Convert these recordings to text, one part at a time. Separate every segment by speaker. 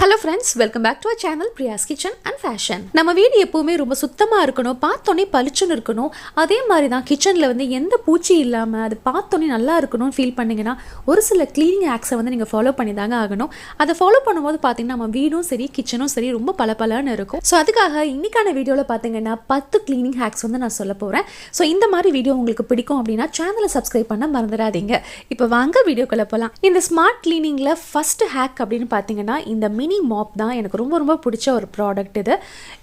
Speaker 1: Hello friends, welcome back to our channel Priya's Kitchen and Fashion. நம்ம வீடு எப்பவுமே ரொம்ப சுத்தமா இருக்கணும், பார்த்தோனே பளிச்சுன்னு இருக்கணும். அதே மாதிரி தான் கிச்சன்ல வந்து எந்த பூச்சி இல்லாம அது பார்த்தோனே நல்லா இருக்கணும்னு ஃபீல் பண்ணீங்கன்னா ஒரு சில க்ளீனிங் ஆக்ஸை வந்து நீங்க ஃபாலோ பண்ணி தாங்க ஆகணும். அதை ஃபாலோ பண்ணும்போது பார்த்தீங்கன்னா நம்ம வீடும் சரி கிச்சனும் சரி ரொம்ப பளபளன்னு இருக்கும். ஸோ அதுக்காக இன்னைக்கான வீடியோவில் பார்த்தீங்கன்னா 10 க்ளீனிங் ஹேக்ஸ் வந்து நான் சொல்ல போகிறேன். ஸோ இந்த மாதிரி வீடியோ உங்களுக்கு பிடிக்கும் அப்படின்னா சேனலை சப்ஸ்கிரைப் பண்ண மறந்துடாதீங்க. இப்போ வாங்க வீடியோக்குள்ள போகலாம். இந்த ஸ்மார்ட் கிளீனிங்கில் ஃபர்ஸ்ட் ஹேக் அப்படின்னு பார்த்தீங்கன்னா இந்த மினி மாப் தான். எனக்கு ரொம்ப பிடிச்ச ஒரு ப்ராடக்ட்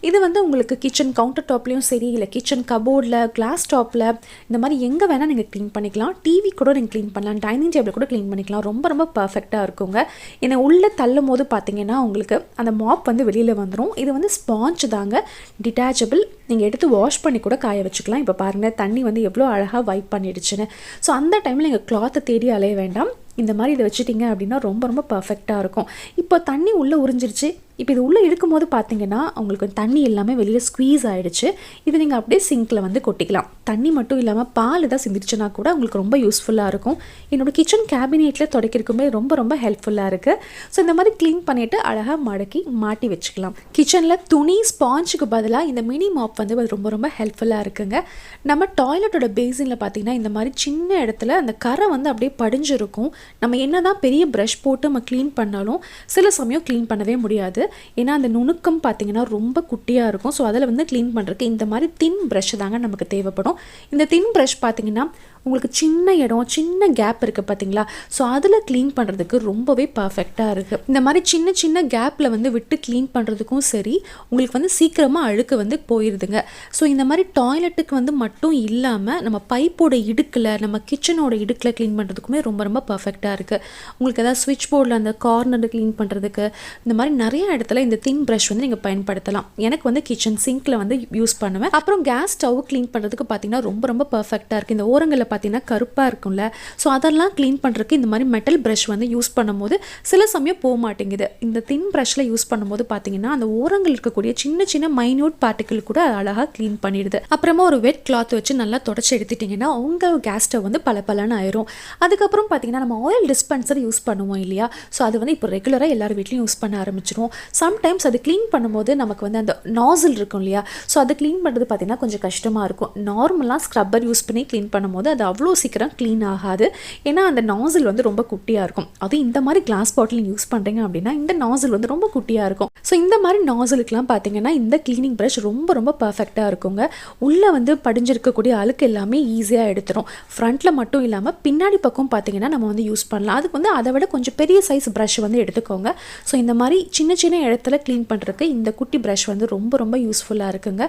Speaker 1: இது வந்து உங்களுக்கு கிச்சன் கவுண்டர் டாப்லேயும் சரி, இல்லை கிச்சன் கபோர்டில், கிளாஸ் டாப்பில், இந்த மாதிரி எங்கே வேணால் நீங்கள் க்ளீன் பண்ணிக்கலாம். டிவி கூட நீங்கள் க்ளீன் பண்ணலாம், டைனிங் டேபிள் கூட க்ளீன் பண்ணிக்கலாம். ரொம்ப பர்ஃபெக்டாக இருக்குங்க. ஏன்னா உள்ளே தள்ளும் போது பார்த்தீங்கன்னா உங்களுக்கு அந்த மாப் வந்து வெளியில் வந்துடும். இது வந்து ஸ்பாஞ்ச் தாங்க, டிட்டாச்சபிள். நீங்கள் எடுத்து வாஷ் பண்ணி கூட காய வச்சுக்கலாம். இப்போ பாருங்கள் தண்ணி வந்து எவ்வளோ அழகாக வைப் பண்ணிடுச்சுன்னு. ஸோ அந்த டைமில் நீங்கள் கிளாத்தை தேடி அலைய வேண்டாம். இந்த மாதிரி இதை வச்சுட்டிங்க அப்படின்னா ரொம்ப பர்ஃபெக்டாக இருக்கும். இப்போ தண்ணி உள்ளே உறிஞ்சிருச்சு. இப்போ இது உள்ளே இருக்கும்போது பார்த்தீங்கன்னா உங்களுக்கு தண்ணி எல்லாமே வெளியில் ஸ்க்வீஸ் ஆகிடுச்சு. இது நீங்கள் அப்படியே சிங்கில் வந்து கொட்டிக்கலாம். தண்ணி மட்டும் இல்லாமல் பால் எதாவது சிந்திடுச்சுன்னா கூட உங்களுக்கு ரொம்ப யூஸ்ஃபுல்லாக இருக்கும். என்னோடய கிச்சன் கேபினெட்டில் துடைக்கிறதுக்குமே ரொம்ப ஹெல்ப்ஃபுல்லாக இருக்குது. ஸோ இந்த மாதிரி க்ளீன் பண்ணிவிட்டு அழகாக மடக்கி மாட்டி வச்சுக்கலாம். கிச்சனில் துணி ஸ்பாஞ்சுக்கு பதிலாக இந்த மினி மாப் வந்து அது ரொம்ப ஹெல்ப்ஃபுல்லாக இருக்குங்க. நம்ம டாய்லெட்டோட பேசினில் பார்த்தீங்கன்னா இந்த மாதிரி சின்ன இடத்துல அந்த கரை வந்து அப்படியே படிஞ்சிருக்கும். நம்ம என்ன தான் பெரிய ப்ரஷ் போட்டு நம்ம க்ளீன் பண்ணாலும் சில சமயம் க்ளீன் பண்ணவே முடியாது. ஏன்னா அந்த நுணுக்கம் பார்த்தீங்கன்னா ரொம்ப குட்டியாக இருக்கும். ஸோ அதில் வந்து க்ளீன் பண்ணுறதுக்கு இந்த மாதிரி தின் ப்ரஷ் தாங்க நமக்கு தேவைப்படும். இந்த தின் ப்ரஷ் பார்த்தீங்கன்னா உங்களுக்கு சின்ன இடம், சின்ன கேப் இருக்குது பார்த்தீங்களா? ஸோ அதில் க்ளீன் பண்ணுறதுக்கு ரொம்பவே பர்ஃபெக்டாக இருக்குது. இந்த மாதிரி சின்ன கேப்பில் வந்து விட்டு க்ளீன் பண்ணுறதுக்கும் சரி, உங்களுக்கு வந்து சீக்கிரமாக அழுக்கு வந்து போயிடுதுங்க. ஸோ இந்த மாதிரி டாய்லெட்டுக்கு வந்து மட்டும் இல்லாமல் நம்ம பைப்போட இடுக்கில், நம்ம கிச்சனோட இடுக்கில் க்ளீன் பண்ணுறதுக்குமே ரொம்ப பர்ஃபெக்டாக இருக்குது. உங்களுக்கு ஏதாவது ஸ்விட்ச் போர்டில் அந்த கார்னர் க்ளீன் பண்ணுறதுக்கு இந்த மாதிரி நிறைய இடத்துல இந்த தின் ப்ரஷ் வந்து நீங்கள் பயன்படுத்தலாம். எனக்கு வந்து கிச்சன் சிங்க்கில் வந்து யூஸ் பண்ணுவேன். அப்புறம் கேஸ் ஸ்டவ் க்ளீன் பண்ணுறதுக்கு பார்த்தீங்கன்னா ரொம்ப பர்ஃபெக்டாக இருக்குது. இந்த ஓரங்களில் பார்த்தீங்கன்னா கருப்பாக இருக்கும்ல, ஸோ அதெல்லாம் க்ளீன் பண்ணுறதுக்கு இந்த மாதிரி மெட்டல் ப்ரஷ் வந்து யூஸ் பண்ணும்போது சில சமயம் போக மாட்டேங்குது. இந்த தின் ப்ரஷில் யூஸ் பண்ணும்போது பார்த்தீங்கன்னா அந்த ஓரங்கள் இருக்கக்கூடிய சின்ன மைன்யூட் பார்ட்டிகிள் கூட அழகாக க்ளீன் பண்ணிடுது. அப்புறமா ஒரு வெட் கிளாத் வச்சு நல்லா தொடச்சி எடுத்துட்டிங்கன்னா உங்கள் கேஸ் ஸ்டவ் வந்து பளபளன்னு ஆயிரும். அதுக்கப்புறம் பார்த்தீங்கன்னா நம்ம ஆயில் டிஸ்பென்சர் யூஸ் பண்ணுவோம் இல்லையா? ஸோ அது வந்து இப்போ ரெகுலராக எல்லார் வீட்லையும் யூஸ் பண்ண ஆரம்பிச்சிடும். சம்டைம்ஸ் அது க்ளீன் பண்ணும்போது நமக்கு வந்து அந்த நாசில் இருக்கும் இல்லையா? ஸோ அதை க்ளீன் பண்ணுறது பார்த்தீங்கன்னா கொஞ்சம் கஷ்டமாக இருக்கும். நார்மலாக ஸ்க்ரப்பர் யூஸ் பண்ணி க்ளீன் பண்ணும்போது அது அவ்வளோ சீக்கிரம் க்ளீன் ஆகாது. ஏன்னா அந்த நாசில் வந்து ரொம்ப குட்டியாக இருக்கும். அது இந்த மாதிரி கிளாஸ் பாட்டில் யூஸ் பண்ணுறீங்க அப்படின்னா இந்த நாசில் வந்து ரொம்ப குட்டியாக இருக்கும். ஸோ இந்த மாதிரி நாசிலுக்குலாம் பார்த்தீங்கன்னா இந்த க்ளீனிங் ப்ரஷ் ரொம்ப பர்ஃபெக்டாக இருக்குங்க. உள்ளே வந்து படிஞ்சிருக்கக்கூடிய அழுக்கு எல்லாமே ஈஸியாக எடுத்துரும். ஃப்ரண்ட்டில் மட்டும் இல்லாமல் பின்னாடி பக்கம் பார்த்தீங்கன்னா நம்ம வந்து யூஸ் பண்ணலாம். அதுக்கு வந்து அதை விட கொஞ்சம் பெரிய சைஸ் ப்ரஷ் வந்து எடுத்துக்கோங்க. ஸோ இந்த மாதிரி சின்ன இடத்துல க்ளீன் பண்ணுறதுக்கு இந்த குட்டி ப்ரஷ் வந்து ரொம்ப யூஸ்ஃபுல்லாக இருக்குங்க.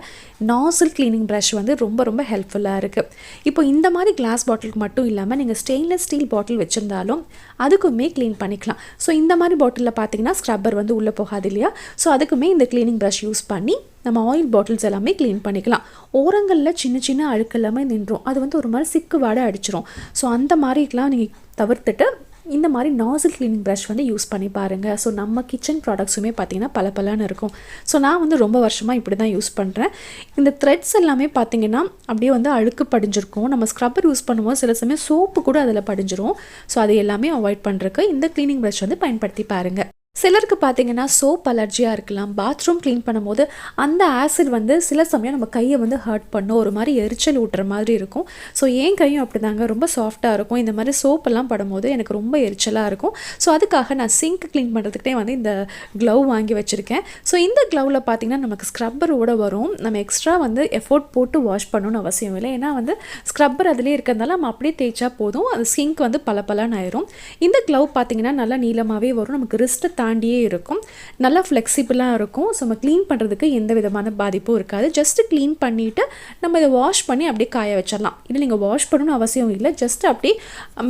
Speaker 1: நாசில் க்ளீனிங் ப்ரஷ் வந்து ரொம்ப ஹெல்ப்ஃபுல்லாக இருக்குது. இப்போ இந்த மாதிரி கிளாஸ் பாட்டிலுக்கு மட்டும் இல்லாமல் நீங்கள் ஸ்டெயின்லெஸ் ஸ்டீல் பாட்டில் வச்சுருந்தாலும் அதுக்குமே க்ளீன் பண்ணிக்கலாம். ஸோ இந்த மாதிரி பாட்டிலில் பார்த்தீங்கன்னா ஸ்க்ரப்பர் வந்து உள்ளே போகாது இல்லையா? ஸோ அதுக்குமே இந்த க்ளீனிங் ப்ரஷ் யூஸ் பண்ணி நம்ம ஆயில் பாட்டில்ஸ் எல்லாமே க்ளீன் பண்ணிக்கலாம். ஓரங்களில் சின்ன அழுக்கு எல்லாமே நின்றும். அது வந்து ஒரு மாதிரி சிக்கு வாடை அடிச்சிரும். ஸோ அந்த மாதிரிலாம் நீங்கள் தவிர்த்துட்டு இந்த மாதிரி நாசில் க்ளீனிங் ப்ரஷ் வந்து யூஸ் பண்ணி பாருங்கள். ஸோ நம்ம கிச்சன் ப்ராடக்ட்ஸுமே பார்த்தீங்கன்னா பளபளன்னு இருக்கும். ஸோ நான் வந்து ரொம்ப வருஷமாக இப்படி தான் யூஸ் பண்ணுறேன். இந்த த்ரெட்ஸ் எல்லாமே பார்த்தீங்கன்னா அப்படியே வந்து அழுக்கு படிஞ்சிருக்கும். நம்ம ஸ்க்ரப்பர் யூஸ் பண்ணும்போது சில சமயம் சோப்பு கூட அதில் படிஞ்சிரும். ஸோ அது எல்லாமே அவாய்ட் பண்ணுறதுக்கு இந்த க்ளீனிங் ப்ரஷ் வந்து பயன்படுத்தி பாருங்கள். சிலருக்கு பார்த்தீங்கன்னா சோப் அலர்ஜியாக இருக்கலாம். பாத்ரூம் க்ளீன் பண்ணும்போது அந்த ஆசிட் வந்து சில சமயம் நம்ம கையை வந்து ஹர்ட் பண்ணும், ஒரு மாதிரி எரிச்சல் ஊட்டுற மாதிரி இருக்கும். ஸோ என் கையும் அப்படி தாங்க ரொம்ப சாஃப்டாக இருக்கும். இந்த மாதிரி சோப்பெல்லாம் படும்போது எனக்கு ரொம்ப எரிச்சலாக இருக்கும். ஸோ அதுக்காக நான் சிங்க் க்ளீன் பண்ணுறதுக்கிட்டே வந்து இந்த க்ளவ் வாங்கி வச்சுருக்கேன். ஸோ இந்த க்ளவில் பார்த்தீங்கன்னா நமக்கு ஸ்க்ரப்பரோட வரும். நம்ம எக்ஸ்ட்ரா வந்து எஃபோர்ட் போட்டு வாஷ் பண்ணணும்னு அவசியம் இல்லை. ஏன்னா வந்து ஸ்க்ரப்பர் அதிலே இருக்கிறதுனால நம்ம அப்படியே தேய்ச்சா போதும், அது சிங்க் வந்து பளபளன்னு ஆயிரும். இந்த க்ளவ் பார்த்தீங்கன்னா நல்லா நீளமாகவே வரும். நமக்கு ரிஸ்ட்டை தாண்டியே இருக்கும். நல்லா ஃப்ளெக்சிபிளாக இருக்கும். ஸோ நம்ம க்ளீன் பண்ணுறதுக்கு எந்த விதமான பாதிப்பும் இருக்காது. ஜஸ்ட்டு க்ளீன் பண்ணிவிட்டு நம்ம இதை வாஷ் பண்ணி அப்படியே காய வச்சிடலாம். இல்லை நீங்கள் வாஷ் பண்ணணும்னு அவசியம் இல்லை. ஜஸ்ட் அப்படியே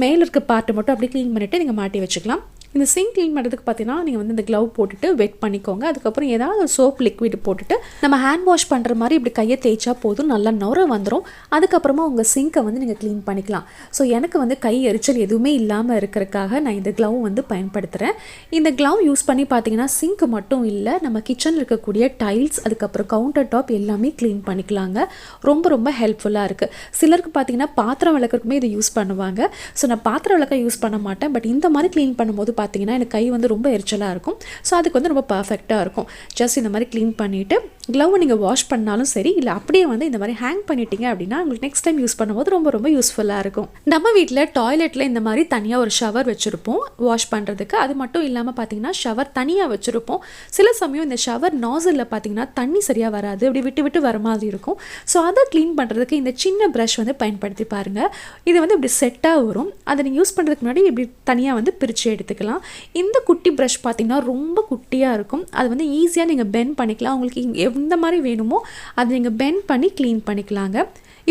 Speaker 1: மேலே இருக்க பார்ட்டு மட்டும் அப்படியே க்ளீன் பண்ணிவிட்டு நீங்கள் மாட்டி வச்சுக்கலாம். இந்த சிங்க் க்ளீன் பண்ணுறதுக்கு பார்த்தீங்கன்னா நீங்கள் வந்து இந்த க்ளவ் போட்டுட்டு வெட் பண்ணிக்கோங்க. அதுக்கப்புறம் ஏதாவது ஒரு சோப் லிக்விட் போட்டுட்டு நம்ம ஹேண்ட் வாஷ் பண்ணுற மாதிரி இப்படி கையை தேய்ச்சா போதும், நல்லா நுர வந்துடும். அதுக்கப்புறமா உங்கள் சிங்கை வந்து நீங்கள் க்ளீன் பண்ணிக்கலாம். ஸோ எனக்கு வந்து கை எரிச்சல் எதுவுமே இல்லாமல் இருக்கிறதுக்காக நான் இந்த க்ளவ் வந்து பயன்படுத்துகிறேன். இந்த க்ளவ் யூஸ் பண்ணி பார்த்தீங்கன்னா சிங்க் மட்டும் இல்லை, நம்ம கிச்சனில் இருக்கக்கூடிய டைல்ஸ், அதுக்கப்புறம் கவுண்டர் டாப் எல்லாமே க்ளீன் பண்ணிக்கலாங்க. ரொம்ப ஹெல்ப்ஃபுல்லாக இருக்குது. சிலருக்கு பார்த்தீங்கன்னா பாத்திரம் விளக்குறதுக்குமே இதை யூஸ் பண்ணுவாங்க. ஸோ நான் பாத்திரம் விளக்க யூஸ் பண்ண மாட்டேன். பட் இந்த மாதிரி க்ளீன் பண்ணும்போது பார்த்தீங்கன்னா எனக்கு கை வந்து ரொம்ப எரிச்சலாக இருக்கும். ஸோ அதுக்கு வந்து ரொம்ப பர்ஃபெக்டாக இருக்கும். ஜஸ்ட் இந்த மாதிரி க்ளீன் பண்ணிவிட்டு க்ளவ்வை நீங்கள் வாஷ் பண்ணாலும் சரி, இல்லை அப்படியே வந்து இந்த மாதிரி ஹேங் பண்ணிட்டீங்க அப்படின்னா உங்களுக்கு நெக்ஸ்ட் டைம் யூஸ் பண்ணும்போது ரொம்ப ரொம்ப யூஸ்ஃபுல்லாக இருக்கும். நம்ம வீட்டில் டாய்லெட்டில் இந்த மாதிரி தனியாக ஒரு ஷவர் வச்சுருப்போம் வாஷ் பண்ணுறதுக்கு. அது மட்டும் இல்லாமல் பார்த்தீங்கன்னா ஷவர் தனியாக வச்சுருப்போம். சில சமயம் இந்த ஷவர் நாசிலில் பார்த்தீங்கன்னா தண்ணி சரியாக வராது, அப்படி விட்டு விட்டு வர மாதிரி இருக்கும். ஸோ அதை க்ளீன் பண்ணுறதுக்கு இந்த சின்ன ப்ரஷ் வந்து பயன்படுத்தி பாருங்கள். இது வந்து இப்படி செட்டாக வரும். அதை நீங்கள் யூஸ் பண்ணுறதுக்கு முன்னாடி இப்படி தனியாக வந்து பிரித்து எடுத்துக்கலாம். இந்த குட்டி ப்ரஷ் பார்த்தீங்கன்னா ரொம்ப குட்டியாக இருக்கும். அது வந்து ஈஸியாக நீங்கள் பெண்ட் பண்ணிக்கலாம். உங்களுக்கு எந்த மாதிரி வேணுமோ அதை நீங்கள் பெண்ட் பண்ணி க்ளீன் பண்ணிக்கலாங்க.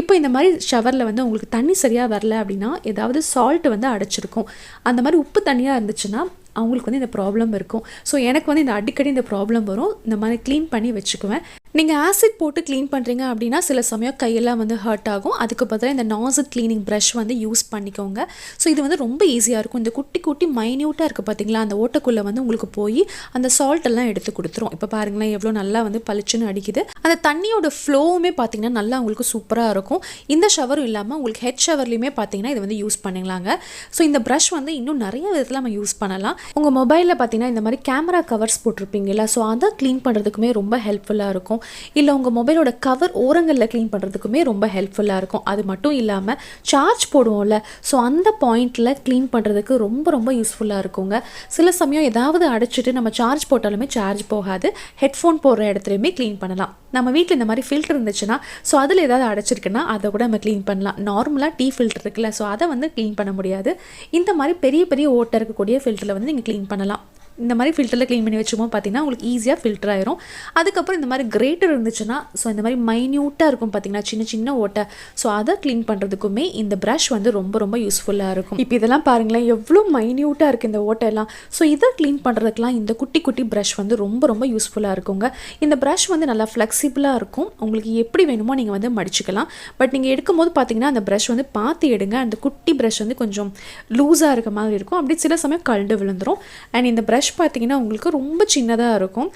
Speaker 1: இப்போ இந்த மாதிரி ஷவரில் வந்து உங்களுக்கு தண்ணி சரியாக வரல அப்படின்னா ஏதாவது சால்ட் வந்து அடைச்சிருக்கும். அந்த மாதிரி உப்பு தண்ணியாக இருந்துச்சுன்னா அவங்களுக்கு வந்து இந்த ப்ராப்ளம் இருக்கும். ஸோ எனக்கு வந்து இந்த அடிக்கடி இந்த ப்ராப்ளம் வரும். இந்த மாதிரி க்ளீன் பண்ணி வச்சுக்குவேன். நீங்கள் ஆசிட் போட்டு க்ளீன் பண்ணுறீங்க அப்படின்னா சில சமயம் கையெல்லாம் வந்து ஹர்ட் ஆகும். அதுக்கு பதிலாக இந்த நாசில் க்ளீனிங் ப்ரஷ் வந்து யூஸ் பண்ணிக்கோங்க. ஸோ இது வந்து ரொம்ப ஈஸியாக இருக்கும். இந்த குட்டி குட்டி மைன்யூட்டாக இருக்குது பார்த்தீங்களா, அந்த ஓட்டக்குள்ளே வந்து உங்களுக்கு போய் அந்த சால்ட் எல்லாம் எடுத்து கொடுத்துரும். இப்போ பாருங்களேன் எவ்வளோ நல்லா வந்து பளிச்சுன்னு அடிக்குது. அந்த தண்ணியோட ஃப்ளோவுமே பார்த்தீங்கன்னா நல்லா உங்களுக்கு சூப்பராக இருக்கும். இந்த ஷவரும் இல்லாமல் உங்களுக்கு ஹெட் ஷவர்லையுமே பார்த்தீங்கன்னா இதை வந்து யூஸ் பண்ணிக்கலாங்க. ஸோ இந்த ப்ரஷ் வந்து இன்னும் நிறைய விதத்தில் நம்ம யூஸ் பண்ணலாம். உங்கள் மொபைலில் பார்த்தீங்கன்னா இந்த மாதிரி கேமரா கவர்ஸ் போட்டிருப்பீங்களா, ஸோ அதை க்ளீன் பண்ணுறதுக்குமே ரொம்ப ஹெல்ப்ஃபுல்லாக இருக்கும். இல்லை உங்கள் மொபைலோட கவர் ஓரங்களில் க்ளீன் பண்ணுறதுக்குமே ரொம்ப ஹெல்ப்ஃபுல்லாக இருக்கும். அது மட்டும் இல்லாமல் சார்ஜ் போடுவோம்ல, ஸோ அந்த பாயிண்டில் க்ளீன் பண்ணுறதுக்கு ரொம்ப ரொம்ப யூஸ்ஃபுல்லாக இருக்குங்க. சில சமயம் ஏதாவது அடைச்சிட்டு நம்ம சார்ஜ் போட்டாலுமே சார்ஜ் போகாது. ஹெட்ஃபோன் போடுற இடத்துலையுமே க்ளீன் பண்ணலாம். நம்ம வீட்டில் இந்த மாதிரி ஃபில்டர் இருந்துச்சுன்னா ஸோ அதில் ஏதாவது அடைச்சிருக்குன்னா அதை கூட நம்ம க்ளீன் பண்ணலாம். நார்மலாக டீ ஃபில்டர் இருக்குல்ல, ஸோ அதை வந்து க்ளீன் பண்ண முடியாது. இந்த மாதிரி பெரிய பெரிய ஓட்டை இருக்கக்கூடிய ஃபில்டரில் வந்து நீங்கள் க்ளீன் பண்ணலாம். இந்த மாதிரி ஃபில்டரில் க்ளீன் பண்ணி வச்சுமோ பார்த்தீங்கன்னா உங்களுக்கு ஈஸியாக ஃபில்டர் ஆயிரும். அதுக்கப்புறம் இந்த மாதிரி கிரேட்டர் இருந்துச்சுன்னா ஸோ இந்த மாதிரி மைன்யூட்டாக இருக்கும் பார்த்தீங்கன்னா சின்ன சின்ன ஓட்டை, ஸோ அதை க்ளீன் பண்ணுறதுக்குமே இந்த ப்ரஷ் வந்து ரொம்ப ரொம்ப யூஸ்ஃபுல்லாக இருக்கும். இப்போ இதெல்லாம் பாருங்களேன் எவ்வளோ மைன்யூட்டாக இருக்குது இந்த ஓட்டையெல்லாம். ஸோ இதை க்ளீன் பண்ணுறதுக்கெலாம் இந்த குட்டி குட்டி ப்ரஷ் வந்து ரொம்ப ரொம்ப யூஸ்ஃபுல்லாக இருக்குங்க. இந்த ப்ரஷ் வந்து நல்லா ஃப்ளெக்சிபிளாக இருக்கும். உங்களுக்கு எப்படி வேணுமோ நீங்கள் வந்து மடிச்சுக்கலாம். பட் நீங்கள் எடுக்கும் போது பார்த்தீங்கன்னா அந்த ப்ரஷ் வந்து பார்த்து எடுங்க. அந்த குட்டி ப்ரஷ் வந்து கொஞ்சம் லூஸாக இருக்க மாதிரி இருக்கும். அப்படி சில சமயம் கழண்டு விழுந்துடும். அண்ட் இந்த ப்ரஷ் பார்த்தீங்கன்னா உங்களுக்கு ரொம்ப சின்னதாக இருக்கும்.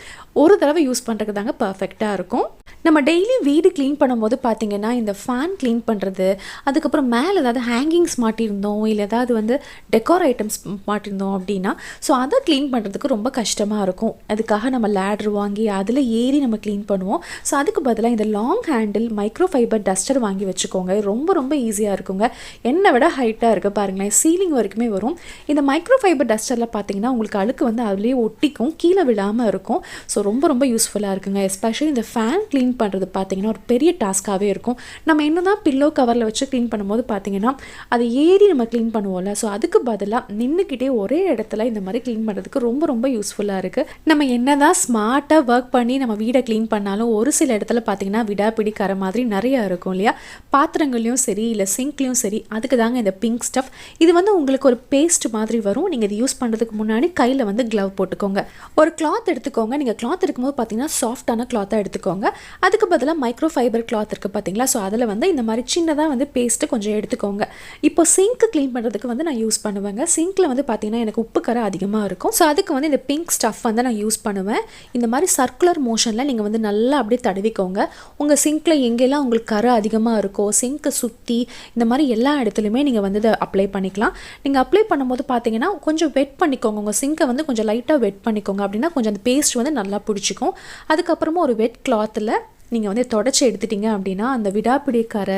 Speaker 1: ஒரு தடவை யூஸ் பண்ணுறதுக்கு தாங்க பர்ஃபெக்டாக இருக்கும். நம்ம டெய்லி வீடு க்ளீன் பண்ணும்போது பார்த்தீங்கன்னா இந்த ஃபேன் க்ளீன் பண்ணுறது, அதுக்கப்புறம் மேலே ஏதாவது ஹேங்கிங்ஸ் மாட்டியிருந்தோம், இல்லை ஏதாவது வந்து டெக்கார் ஐட்டம்ஸ் மாட்டியிருந்தோம் அப்படின்னா ஸோ அதை க்ளீன் பண்ணுறதுக்கு ரொம்ப கஷ்டமாக இருக்கும். அதுக்காக நம்ம லேடர் வாங்கி அதில் ஏறி நம்ம க்ளீன் பண்ணுவோம். ஸோ அதுக்கு பதிலாக இந்த long handle micro fibre duster வாங்கி வச்சுக்கோங்க. ரொம்ப ரொம்ப ஈஸியாக இருக்குங்க. என்னை விட ஹைட்டாக இருக்குது பாருங்களேன், சீலிங் வரைக்குமே வரும். இந்த மைக்ரோ ஃபைபர் டஸ்டரில் பார்த்தீங்கன்னா உங்களுக்கு அழுக்கு வந்து அதுலேயே ஒட்டிக்கும், கீழே விழாமல் இருக்கும். ஸோ ரொம்ப ரொம்ப யூஸ்ஃபுல்லாக இருக்குங்க. எஸ்பெஷலி இந்த ஃபேன் க்ளீன் பண்ணுறது பார்த்தீங்கன்னா ஒரு பெரிய டாஸ்க்காகவே இருக்கும். நம்ம என்ன தான் பில்லோ கவரில் வச்சு க்ளீன் பண்ணும்போது பார்த்தீங்கன்னா அதை ஏறி நம்ம க்ளீன் பண்ணுவோம்ல, ஸோ அதுக்கு பதிலாக நின்றுக்கிட்டே ஒரே இடத்துல இந்த மாதிரி க்ளீன் பண்ணுறதுக்கு ரொம்ப ரொம்ப யூஸ்ஃபுல்லாக இருக்குது. நம்ம என்ன தான் ஸ்மார்ட்டாக ஒர்க் பண்ணி நம்ம வீடை க்ளீன் பண்ணாலும் ஒரு சில இடத்துல பார்த்தீங்கன்னா விடாப்பிடி கர மாதிரி நிறையா இருக்கும் இல்லையா, பாத்திரங்கள்லையும் சரி இல்லை சிங்க்லேயும் சரி. அதுக்கு தாங்க இந்த பிங்க் ஸ்டஃப். இது வந்து உங்களுக்கு ஒரு பேஸ்ட் மாதிரி வரும். நீங்கள் இது யூஸ் பண்ணுறதுக்கு முன்னாடி கையில் வந்து க்ளவ் போட்டுக்கோங்க. ஒரு கிளாத் எடுத்துக்கோங்க. நீங்கள் கிளாத் எடுக்கும்போது பார்த்தீங்கன்னா சாஃப்டான கிளாத்தாக எடுத்துக்கோங்க. அதுக்கு பதிலாக மைக்ரோ ஃபைபர் கிளாத் இருக்குது பார்த்தீங்களா, ஸோ அதில் வந்து இந்த மாதிரி சின்னதாக வந்து பேஸ்ட்டு கொஞ்சம் எடுத்துக்கோங்க. இப்போ சிங்க்கு க்ளீன் பண்ணுறதுக்கு வந்து நான் யூஸ் பண்ணுவேங்க. சிங்க்கில் வந்து பார்த்தீங்கன்னா எனக்கு உப்பு கரை அதிகமாக இருக்கும். ஸோ அதுக்கு வந்து இந்த பிங்க் ஸ்டஃப் வந்து நான் யூஸ் பண்ணுவேன். இந்த மாதிரி சர்க்குலர் மோஷனில் நீங்கள் வந்து நல்லா அப்படியே தடவிக்கோங்க. உங்கள் சிங்க்கில் எங்கெல்லாம் உங்களுக்கு கரை அதிகமாக இருக்கோ சிங்க்கை சுற்றி இந்த மாதிரி எல்லா இடத்துலையுமே நீங்கள் வந்து இதை அப்ளை பண்ணிக்கலாம். நீங்கள் அப்ளை பண்ணும்போது பார்த்தீங்கன்னா கொஞ்சம் வெட் பண்ணிக்கோங்க. உங்கள் சிங்க்கை வந்து கொஞ்சம் லைட்டாக வெட் பண்ணிக்கோங்க. அப்படின்னா கொஞ்சம் அந்த பேஸ்ட் வந்து நல்லா பிடிச்சிக்கும். அதுக்கப்புறமா ஒரு வெட் கிளாத்தில் நீங்கள் வந்து தொடச்சி எடுத்துட்டிங்க அப்படின்னா அந்த விடாப்பிடி கரை,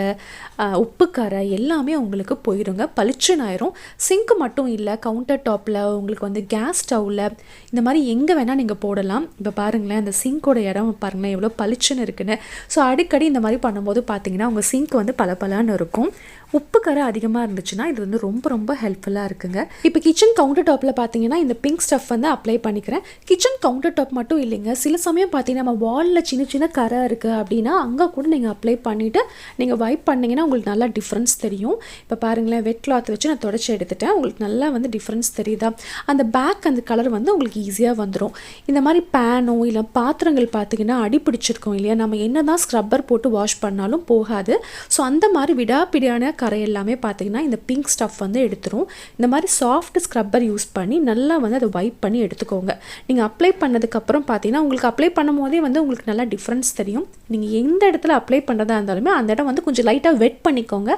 Speaker 1: உப்பு கரை எல்லாமே உங்களுக்கு போயிடுங்க, பளிச்சுன்னு ஆயிரும். சிங்க்கு மட்டும் இல்லை, கவுண்டர் டாப்பில் உங்களுக்கு வந்து கேஸ் ஸ்டவ்வில் இந்த மாதிரி எங்கே வேணால் நீங்கள் போடலாம். இப்போ பாருங்களேன் அந்த சிங்க்கோட இடம் பாருங்களேன் எவ்வளோ பளிச்சுன்னு இருக்குன்னு. ஸோ அடிக்கடி இந்த மாதிரி பண்ணும்போது பார்த்தீங்கன்னா உங்கள் சிங்க் வந்து பளபளன்னு இருக்கும். உப்பு கரை அதிகமாக இருந்துச்சுன்னா இது வந்து ரொம்ப ரொம்ப ஹெல்ப்ஃபுல்லாக இருக்குங்க. இப்போ கிச்சன் கவுண்டர் டாப்பில் பார்த்தீங்கன்னா இந்த பிங்க் ஸ்டஃப் வந்து அப்ளை பண்ணிக்கிறேன். கிச்சன் கவுண்டர் டாப் மட்டும் இல்லைங்க, சில சமயம் பார்த்தீங்கன்னா நம்ம வாலில் சின்ன சின்ன கரை இருக்குது அப்படின்னா அங்கே கூட நீங்கள் அப்ளை பண்ணிவிட்டு நீங்கள் வைப் பண்ணிங்கன்னா உங்களுக்கு நல்லா டிஃப்ரென்ஸ் தெரியும். இப்போ பாருங்களேன் வெட் கிளாத் வச்சு நான் தொடச்சி எடுத்துட்டேன். உங்களுக்கு நல்லா வந்து டிஃப்ரென்ஸ் தெரியுதா, அந்த பேக் அந்த கலர் வந்து உங்களுக்கு ஈஸியாக வந்துடும். இந்த மாதிரி பேனோ இல்லை பாத்திரங்கள் பார்த்தீங்கன்னா அடி பிடிச்சிருக்கோம் இல்லையா, நம்ம என்ன தான் ஸ்க்ரப்பர் போட்டு வாஷ் பண்ணாலும் போகாது. ஸோ அந்த மாதிரி விடாப்பிடியான கரை எல்லாமே பார்த்தீங்கன்னா இந்த பிங்க் ஸ்டஃப் வந்து எடுத்துரும். இந்த மாதிரி சாஃப்ட் ஸ்க்ரப்பர் யூஸ் பண்ணி நல்லா வந்து அதை வைப் பண்ணி எடுத்துக்கோங்க. நீங்கள் அப்ளை பண்ணதுக்கப்புறம் பார்த்தீங்கன்னா உங்களுக்கு அப்ளை பண்ணும் போதே வந்து உங்களுக்கு நல்லா டிஃப்ரென்ஸ் தெரியும். நீங்கள் எந்த இடத்துல அப்ளை பண்ணுறதா இருந்தாலுமே அந்த இடம் வந்து கொஞ்சம் லைட்டாக வெட் பண்ணிக்கோங்க.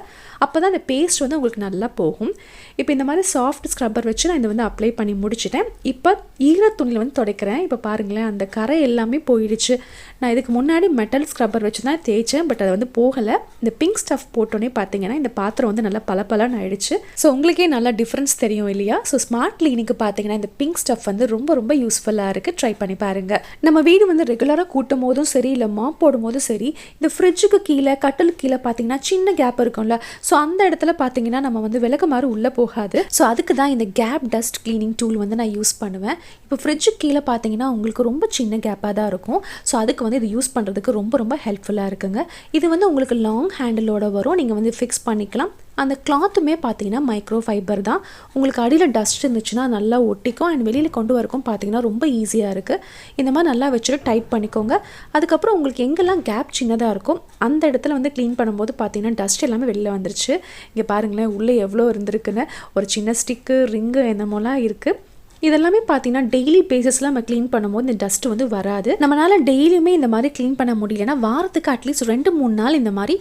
Speaker 1: அப்போ தான் அந்த பேஸ்ட் வந்து உங்களுக்கு நல்லா போகும். இப்போ இந்த மாதிரி சாஃப்ட் ஸ்க்ரப்பர் வச்சு நான் இதை வந்து அப்ளை பண்ணி முடிச்சிட்டேன். இப்போ ஈரத்துணியில் வந்து துடைக்கிறேன். இப்போ பாருங்களேன், அந்த கரை எல்லாமே போயிடுச்சு. நான் இதுக்கு முன்னாடி மெட்டல் ஸ்க்ரப்பர் வச்சு தான் தேய்ச்சேன், பட் அது வந்து போகலை. இந்த பிங்க் ஸ்டஃப் போட்டோன்னே பார்த்தீங்கன்னா இந்த பாத்திரம் வந்து நல்லா பளபளன்னு ஆயிடுச்சு. ஸோ உங்களுக்கே நல்லா டிஃப்ரென்ஸ் தெரியும் இல்லையா? ஸோ ஸ்மார்ட் கிளீனிக்கு பார்த்தீங்கன்னா இந்த பிங்க் ஸ்டஃப் வந்து ரொம்ப ரொம்ப யூஸ்ஃபுல்லாக இருக்குது. ட்ரை பண்ணி பாருங்கள். நம்ம வீடு வந்து ரெகுலராக கூட்டும் போதும் சரி, இல்லை மாப் போடும் போதும் சரி, இந்த ஃப்ரிட்ஜுக்கு கீழே கட்டலுக்கு கீழே பார்த்தீங்கன்னா சின்ன கேப் இருக்கும்ல, ஸோ அந்த இடத்துல பார்த்தீங்கன்னா நம்ம வந்து விளக்குமாறு உள்ளே போகாது. ஸோ அதுக்கு தான் இந்த கேப் டஸ்ட் கிளீனிங் டூல் வந்து நான் யூஸ் பண்ணுவேன். இப்போ ஃப்ரிட்ஜுக்கு கீழே பார்த்தீங்கன்னா உங்களுக்கு ரொம்ப சின்ன கேப்பாக தான் இருக்கும். ஸோ அதுக்கு வந்து இது யூஸ் பண்ணுறதுக்கு ரொம்ப ரொம்ப ஹெல்ப்ஃபுல்லாக இருக்குங்க. இது வந்து உங்களுக்கு லாங் ஹேண்டிலோட வரும். நீங்கள் வந்து ஃபிக்ஸ் பண்ணிக்கலாம். அந்த கிளாத்துமே பார்த்தீங்கன்னா மைக்ரோ ஃபைபர் தான். உங்களுக்கு அடியில் டஸ்ட் இருந்துச்சுன்னா நல்லா ஒட்டிக்கும். அண்ட் வெளியில் கொண்டு வரக்கும் பார்த்தீங்கன்னா ரொம்ப ஈஸியாக இருக்குது. இந்த மாதிரி நல்லா வச்சுட்டு டைட் பண்ணிக்கோங்க. அதுக்கப்புறம் உங்களுக்கு எங்கெல்லாம் கேப் சின்னதாக இருக்கும் அந்த இடத்துல வந்து க்ளீன் பண்ணும்போது பார்த்தீங்கன்னா டஸ்ட் எல்லாமே வெளியில் வந்துருச்சு. இங்கே பாருங்களேன், உள்ளே எவ்வளோ இருந்திருக்குன்னு. ஒரு சின்ன ஸ்டிக்கு, ரிங்கு என்னமோலாம் இருக்குது. இதெல்லாமே பார்த்தீங்கன்னா டெய்லி பேசிஸில் நம்ம க்ளீன் பண்ணும்போது இந்த டஸ்ட் வந்து வராது. நம்மளால் டெய்லியுமே இந்த மாதிரி க்ளீன் பண்ண முடியலன்னா வாரத்துக்கு அட்லீஸ்ட் 2-3 நாள் இந்த மாதிரி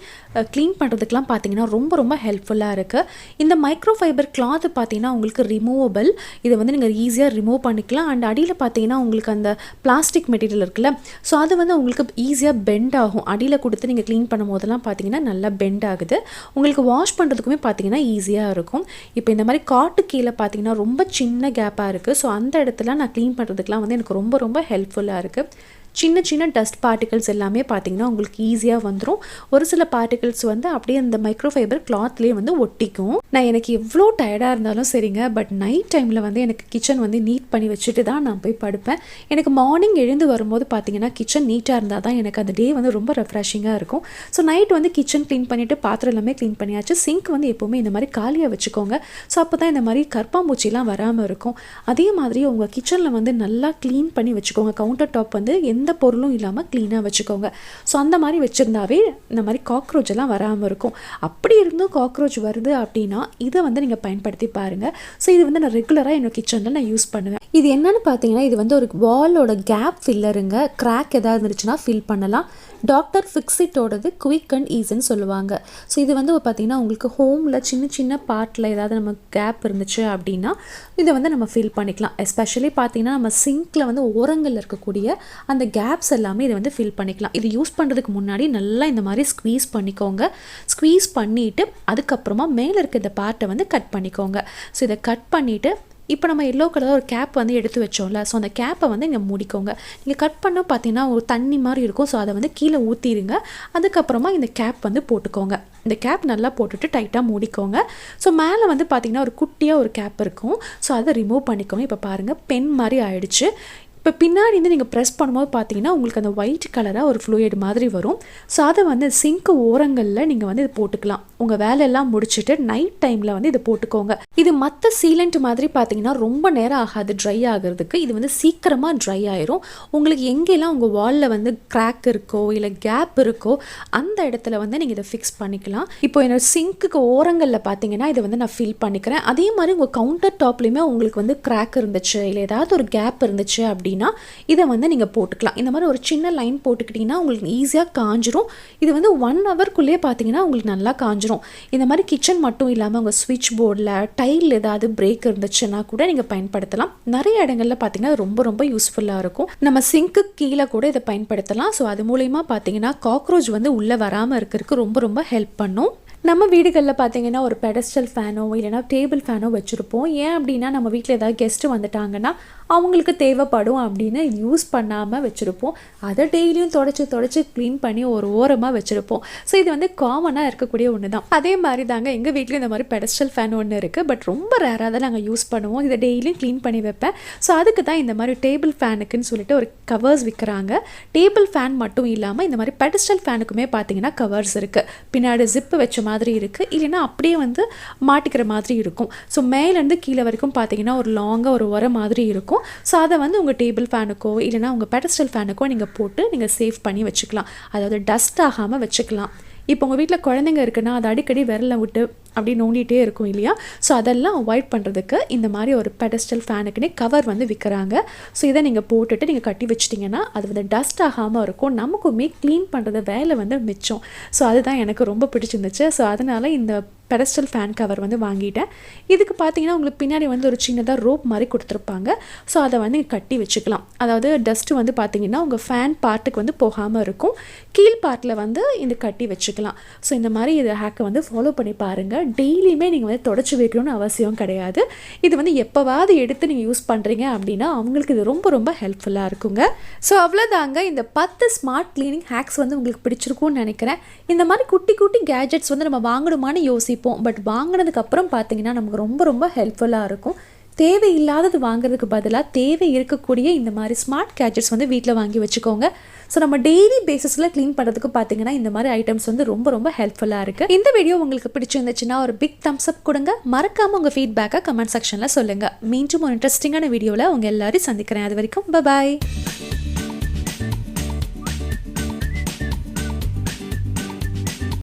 Speaker 1: க்ளீன் பண்ணுறதுக்கெலாம் பார்த்தீங்கன்னா ரொம்ப ரொம்ப ஹெல்ப்ஃபுல்லாக இருக்குது. இந்த மைக்ரோ ஃபைபர் கிளாத் பார்த்தீங்கன்னா உங்களுக்கு ரிமூவபிள். இதை வந்து நீங்கள் ஈஸியாக ரிமூவ் பண்ணிக்கலாம். அண்ட் அடியில் பார்த்தீங்கன்னா உங்களுக்கு அந்த பிளாஸ்டிக் மெட்டீரியல் இருக்குல்ல, ஸோ அது வந்து உங்களுக்கு ஈஸியாக பெண்ட் ஆகும். அடியில் கொடுத்து நீங்கள் க்ளீன் பண்ணும் போதெல்லாம் பார்த்தீங்கன்னா நல்லா பெண்ட் ஆகுது. உங்களுக்கு வாஷ் பண்ணுறதுக்குமே பார்த்தீங்கன்னா ஈஸியாக இருக்கும். இப்போ இந்த மாதிரி காட்டு கீழே பார்த்தீங்கன்னா ரொம்ப சின்ன கேப்பாக இருக்குது. ஸோ அந்த இடத்துல நான் க்ளீன் பண்ணுறதுக்கெலாம் வந்து எனக்கு ரொம்ப ரொம்ப ஹெல்ப்ஃபுல்லாக இருக்குது. சின்ன சின்ன டஸ்ட் பார்ட்டிகல்ஸ் எல்லாமே பார்த்தீங்கன்னா உங்களுக்கு ஈஸியாக வந்துடும். ஒரு சில பார்ட்டிகல்ஸ் வந்து அப்படியே அந்த மைக்ரோ ஃபைபர் கிளாத்லேயே வந்து ஒட்டிக்கும். நான் எனக்கு எவ்வளோ டயர்டாக இருந்தாலும் சரிங்க, பட் நைட் டைமில் வந்து எனக்கு கிச்சன் வந்து நீட் பண்ணி வச்சுட்டு தான் நான் போய் படுப்பேன். எனக்கு மார்னிங் எழுந்து வரும்போது பார்த்தீங்கன்னா கிச்சன் நீட்டாக இருந்தால் தான் எனக்கு அந்த டே வந்து ரொம்ப ரெஃப்ரெஷிங்காக இருக்கும். ஸோ நைட் வந்து கிச்சன் க்ளீன் பண்ணிவிட்டு பாத்திரம் எல்லாமே க்ளீன் பண்ணியாச்சு. சிங்க் வந்து எப்போவுமே இந்த மாதிரி காலியாக வச்சுக்கோங்க. ஸோ அப்போ தான் இந்த மாதிரி கற்பாம்பூச்சிலாம் வராமல் இருக்கும். அதே மாதிரி உங்கள் கிச்சனில் வந்து நல்லா க்ளீன் பண்ணி வச்சுக்கோங்க. கவுண்டர் டாப் வந்து எந்த பொருளும் இல்லாமல் க்ளீனாக வச்சுக்கோங்க. ஸோ அந்த மாதிரி வச்சுருந்தாவே இந்த மாதிரி காக்ரோச் எல்லாம் வராமல் இருக்கும். அப்படி இருந்தும் காக்ரோச் வருது அப்படின்னா இதை வந்து நீங்கள் பயன்படுத்தி பாருங்கள். ஸோ இது வந்து நான் ரெகுலராக என்னோட கிச்சனில் நான் யூஸ் பண்ணுவேன். இது என்னென்னு பார்த்தீங்கன்னா இது வந்து ஒரு வாலோட கேப் ஃபில்லருங்க. கிராக் எதாவது இருந்துச்சுன்னா ஃபில் பண்ணலாம். டாக்டர் ஃபிக்ஸிட்டோடது குவிக் அண்ட் ஈஸின்னு சொல்லுவாங்க. ஸோ இது வந்து பார்த்தீங்கன்னா உங்களுக்கு ஹோமில் சின்ன சின்ன பார்ட்டில் ஏதாவது நம்ம கேப் இருந்துச்சு அப்படின்னா இதை வந்து நம்ம ஃபில் பண்ணிக்கலாம். எஸ்பெஷலி பார்த்தீங்கன்னா நம்ம சிங்க்கில் வந்து ஓரங்களில் இருக்கக்கூடிய அந்த கேப்ஸ் எல்லாமே இதை வந்து ஃபில் பண்ணிக்கலாம். இது யூஸ் பண்ணுறதுக்கு முன்னாடி நல்லா இந்த மாதிரி ஸ்க்வீஸ் பண்ணிக்கோங்க. ஸ்க்வீஸ் பண்ணிவிட்டு அதுக்கப்புறமா மேலே இருக்க இந்த பார்ட்டை வந்து கட் பண்ணிக்கோங்க. ஸோ இதை கட் பண்ணிவிட்டு இப்போ நம்ம எல்லோ கலர் ஒரு கேப் வந்து எடுத்து வச்சோம்ல, ஸோ அந்த கேப்பை வந்து இங்கே மூடிக்கோங்க. நீங்கள் கட் பண்ண பார்த்தீங்கன்னா ஒரு தண்ணி மாதிரி இருக்கும். ஸோ அதை வந்து கீழே ஊற்றிடுங்க. அதுக்கப்புறமா இந்த கேப் வந்து போட்டுக்கோங்க. இந்த கேப் நல்லா போட்டுட்டு டைட்டாக மூடிக்கோங்க. ஸோ மேலே வந்து பார்த்திங்கன்னா ஒரு குட்டியாக ஒரு கேப் இருக்கும். ஸோ அதை ரிமூவ் பண்ணிக்கோங்க. இப்போ பாருங்கள், பென் மாதிரி ஆயிடுச்சு. இப்போ பின்னாடி வந்து நீங்கள் ப்ரெஸ் பண்ணும்போது பார்த்தீங்கன்னா உங்களுக்கு அந்த ஒயிட் கலராக ஒரு ஃப்ளூயிட் மாதிரி வரும். ஸோ அதை வந்து சிங்க்கு ஓரங்களில் நீங்கள் வந்து இது போட்டுக்கலாம். உங்கள் வேலையெல்லாம் முடிச்சுட்டு நைட் டைமில் வந்து இதை போட்டுக்கோங்க. இது மற்ற சீலண்ட் மாதிரி பார்த்தீங்கன்னா ரொம்ப நேரம் ஆகாது ட்ரை ஆகிறதுக்கு. இது வந்து சீக்கிரமாக ட்ரை ஆயிரும். உங்களுக்கு எங்கெல்லாம் உங்கள் வாலில் வந்து கிராக் இருக்கோ இல்லை கேப் இருக்கோ அந்த இடத்துல வந்து நீங்கள் இதை ஃபிக்ஸ் பண்ணிக்கலாம். இப்போ என்னோட சிங்க்குக்கு ஓரங்களில் பார்த்தீங்கன்னா இதை வந்து நான் ஃபில் பண்ணிக்கிறேன். அதே மாதிரி உங்கள் கவுண்டர் டாப்லேயுமே உங்களுக்கு வந்து கிராக் இருந்துச்சு இல்லை ஏதாவது ஒரு கேப் இருந்துச்சு அப்படின்னா இதை வந்து நீங்கள் போட்டுக்கலாம். இந்த மாதிரி ஒரு சின்ன லைன் போட்டுக்கிட்டிங்கன்னா உங்களுக்கு ஈஸியாக காஞ்சிரும். இது வந்து 1 ஹவர்க்குள்ளேயே பார்த்தீங்கன்னா உங்களுக்கு நல்லா காஞ்சிரும். இந்த மாதிரி கிச்சன் மட்டும் இல்லாமல் உங்கள் ஸ்விட்ச் போர்டில் டைல் ஏதாவது பிரேக் இருந்துச்சுன்னா கூட நீங்கள் பயன்படுத்தலாம். நிறைய இடங்களில் பார்த்தீங்கன்னா ரொம்ப ரொம்ப யூஸ்ஃபுல்லாக இருக்கும். நம்ம சிங்க்கு கீழே கூட இதை பயன்படுத்தலாம். ஸோ அது மூலயமா பார்த்தீங்கன்னா காக்ரோச் வந்து உள்ளே வராமல் இருக்கிறதுக்கு ரொம்ப ரொம்ப ஹெல்ப் பண்ணும். நம்ம வீடுகளில் பார்த்தீங்கன்னா ஒரு பெடஸ்டல் ஃபேனோ இல்லைனா டேபிள் ஃபேனோ வச்சுருப்போம். ஏன் அப்படின்னா நம்ம வீட்டில் ஏதாவது கெஸ்ட்டு வந்துட்டாங்கன்னா அவங்களுக்கு தேவைப்படும் அப்படின்னு யூஸ் பண்ணாமல் வச்சுருப்போம். அதை டெய்லியும் தொடச்சி க்ளீன் பண்ணி ஒரு ஓரமாக வச்சுருப்போம். ஸோ இது வந்து காமனாக இருக்கக்கூடிய ஒன்று தான். அதே மாதிரி தாங்க எங்கள் வீட்லேயும் இந்த மாதிரி பெடஸ்டல் ஃபேன் ஒன்று இருக்குது. பட் ரொம்ப ரேராக தான் நாங்கள் யூஸ் பண்ணுவோம். இதை டெய்லியும் க்ளீன் பண்ணி வைப்பேன். ஸோ அதுக்கு தான் இந்த மாதிரி டேபிள் ஃபேனுக்குன்னு சொல்லிட்டு ஒரு கவர்ஸ் விற்கிறாங்க. டேபிள் ஃபேன் மட்டும் இல்லாமல் இந்த மாதிரி பெடஸ்டல் ஃபேனுக்குமே பார்த்தீங்கன்னா கவர்ஸ் இருக்குது. பின்னாடி ஜிப்பு வச்ச மாதிரி இருக்குது, இல்லைன்னா அப்படியே வந்து மாட்டிக்கிற மாதிரி இருக்கும். ஸோ மேலேருந்து கீழே வரைக்கும் பார்த்தீங்கன்னா ஒரு லாங்காக ஒரு உர மாதிரி இருக்கும். ஸோ அதை வந்து உங்கள் டேபிள் ஃபேனுக்கோ இல்லைனா உங்கள் பெடஸ்டல் ஃபேனுக்கோ நீங்கள் போட்டு நீங்கள் சேவ் பண்ணி வச்சுக்கலாம். அதாவது டஸ்ட் ஆகாமல் வச்சுக்கலாம். இப்போ உங்கள் வீட்டில் குழந்தைங்க இருக்குன்னா அதை அடிக்கடி விரலை விட்டு அப்படி நோண்டிகிட்டே இருக்கும் இல்லையா? ஸோ அதெல்லாம் அவாய்ட் பண்ணுறதுக்கு இந்த மாதிரி ஒரு பெடஸ்டல் ஃபேனுக்குன்னே கவர் வந்து விற்கிறாங்க. ஸோ இதை நீங்கள் போட்டுட்டு நீங்கள் கட்டி வச்சிட்டிங்கன்னா அது வந்து டஸ்ட் ஆகாமல் இருக்கும். நமக்குமே க்ளீன் பண்ணுறது வேலை வந்து மிச்சம். ஸோ அதுதான் எனக்கு ரொம்ப பிடிச்சிருந்துச்சு. ஸோ அதனால் இந்த பெடஸ்டல் ஃபேன் கவர் வந்து வாங்கிட்டேன். இதுக்கு பார்த்தீங்கன்னா உங்களுக்கு பின்னாடி வந்து ஒரு சின்னதாக ரோப் மாதிரி கொடுத்துருப்பாங்க. ஸோ அதை வந்து கட்டி வச்சுக்கலாம். அதாவது டஸ்ட்டு வந்து பார்த்தீங்கன்னா உங்கள் ஃபேன் பார்ட்டுக்கு வந்து போகாமல் இருக்கும். கீழ் பார்ட்டில் வந்து இந்த கட்டி வச்சுக்கலாம். ஸோ இந்த மாதிரி இதை ஹேக்கை வந்து ஃபாலோ பண்ணி பாருங்கள். டெய்லியுமே நீங்கள் வந்து தொடச்சி வைக்கணும்னு அவசியம் கிடையாது. இது வந்து எப்போவாவது எடுத்து நீங்கள் யூஸ் பண்ணுறீங்க அப்படின்னா அவங்களுக்கு இது ரொம்ப ரொம்ப ஹெல்ப்ஃபுல்லாக இருக்குங்க. ஸோ அவ்வளோதாங்க, இந்த 10 ஸ்மார்ட் கிளீனிங் ஹேக்ஸ் வந்து உங்களுக்கு பிடிச்சிருக்கும்னு நினைக்கிறேன். இந்த மாதிரி குட்டி குட்டி கேஜெட்ஸ் வந்து நம்ம வாங்கணுமான்னு யோசிப்போம். பட் வாங்கினதுக்கப்புறம் பார்த்தீங்கன்னா நமக்கு ரொம்ப ரொம்ப ஹெல்ப்ஃபுல்லாக இருக்கும். தேவையில்லாதது வாங்குறதுக்கு பதிலாக தேவை இருக்கக்கூடிய இந்த மாதிரி ஸ்மார்ட் கேஜெட்ஸ் வந்து வீட்டில் வாங்கி வச்சுக்கோங்க. ஸோ நம்ம டெய்லி பேசிஸில் க்ளீன் பண்ணுறதுக்கு பார்த்தீங்கன்னா இந்த மாதிரி ஐட்டம்ஸ் வந்து ரொம்ப ரொம்ப ஹெல்ப்ஃபுல்லாக இருக்குது. இந்த வீடியோ உங்களுக்கு பிடிச்சிருந்துச்சுன்னா ஒரு பிக் தம்ஸ் அப் கொடுங்க. மறக்காமல் உங்கள் ஃபீட்பேக்கை கமெண்ட் செக்ஷனில் சொல்லுங்கள். மீண்டும் ஒரு இன்ட்ரெஸ்டிங்கான வீடியோவில் உங்கள் எல்லாரையும் சந்திக்கிறேன். அது வரைக்கும் பாய்.